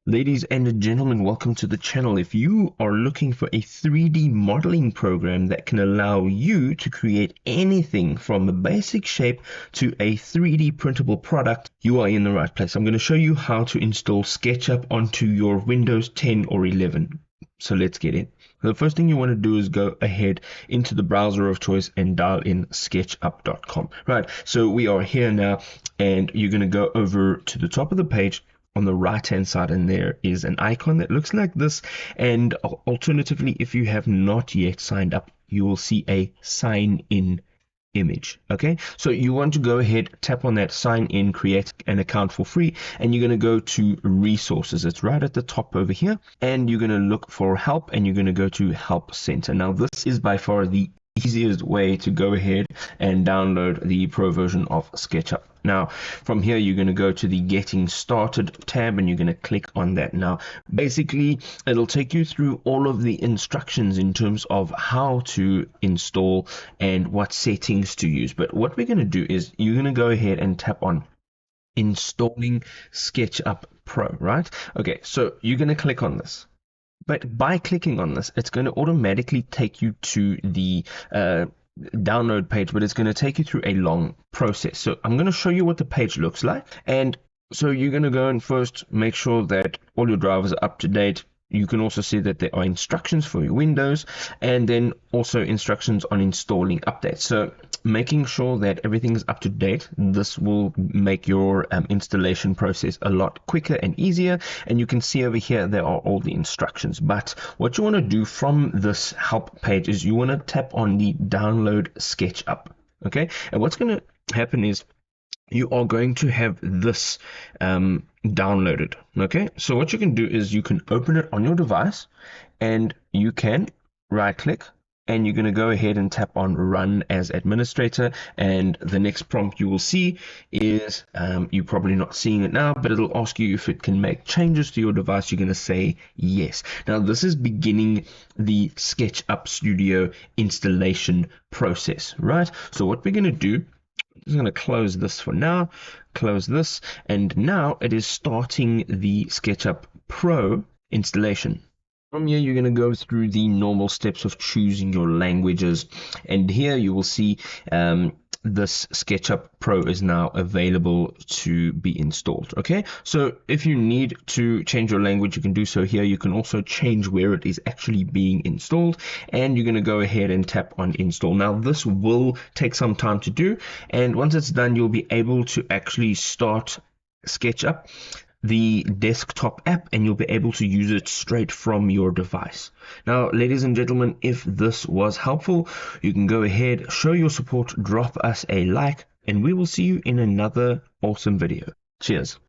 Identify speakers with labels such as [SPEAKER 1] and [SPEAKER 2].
[SPEAKER 1] Ladies and gentlemen, welcome to the channel. If you are looking for a 3D modeling program that can allow you to create anything from a basic shape to a 3D printable product, you are in the right place. I'm going to show you how to install SketchUp onto your Windows 10 or 11. So let's get in. The first thing you want to do is go ahead into the browser of choice and dial in sketchup.com. Right, so we are here now, and you're going to go over to the top of the page. On the right hand side, and there is an icon that looks like this, and alternatively, if you have not yet signed up, you will see a sign in image. Okay, so you want to go ahead, tap on that sign in, create an account for free, and you're going to go to resources. It's right at the top over here, and you're going to look for help, and you're going to go to help center. Now this is by far the easiest way to go ahead and download the pro version of SketchUp. Now from here, you're going to go to the getting started tab, and you're going to click on that. Now basically it'll take you through all of the instructions in terms of how to install and what settings to use. But what we're going to do is you're going to go ahead and tap on installing SketchUp Pro, right? Okay, so you're going to click on this. But by clicking on this, it's going to automatically take you to the download page, but it's going to take you through a long process. So I'm going to show you what the page looks like. And so you're going to go and first make sure that all your drivers are up to date. You can also see that there are instructions for your Windows, and then also instructions on installing updates. So making sure that everything is up to date, this will make your installation process a lot quicker and easier. And you can see over here there are all the instructions. But what you want to do from this help page is you want to tap on the download SketchUp. Okay, and what's going to happen is you are going to have this downloaded. Okay, so what you can do is you can open it on your device, and you can right click, and you're going to go ahead and tap on run as administrator, and the next prompt you will see is you're probably not seeing it now, but it'll ask you if it can make changes to your device. You're going to say yes. Now this is beginning the SketchUp Studio installation process, right? So what we're going to do, I'm just going to close this for now, close this, and now it is starting the SketchUp Pro installation. From here, you're going to go through the normal steps of choosing your languages, and here you will see this SketchUp Pro is now available to be installed. Okay, so if you need to change your language, you can do so here. You can also change where it is actually being installed, and you're going to go ahead and tap on install. Now this will take some time to do, and once it's done, you'll be able to actually start SketchUp, the desktop app, and you'll be able to use it straight from your device. Now, ladies and gentlemen, if this was helpful, you can go ahead, show your support, drop us a like, and we will see you in another awesome video. Cheers.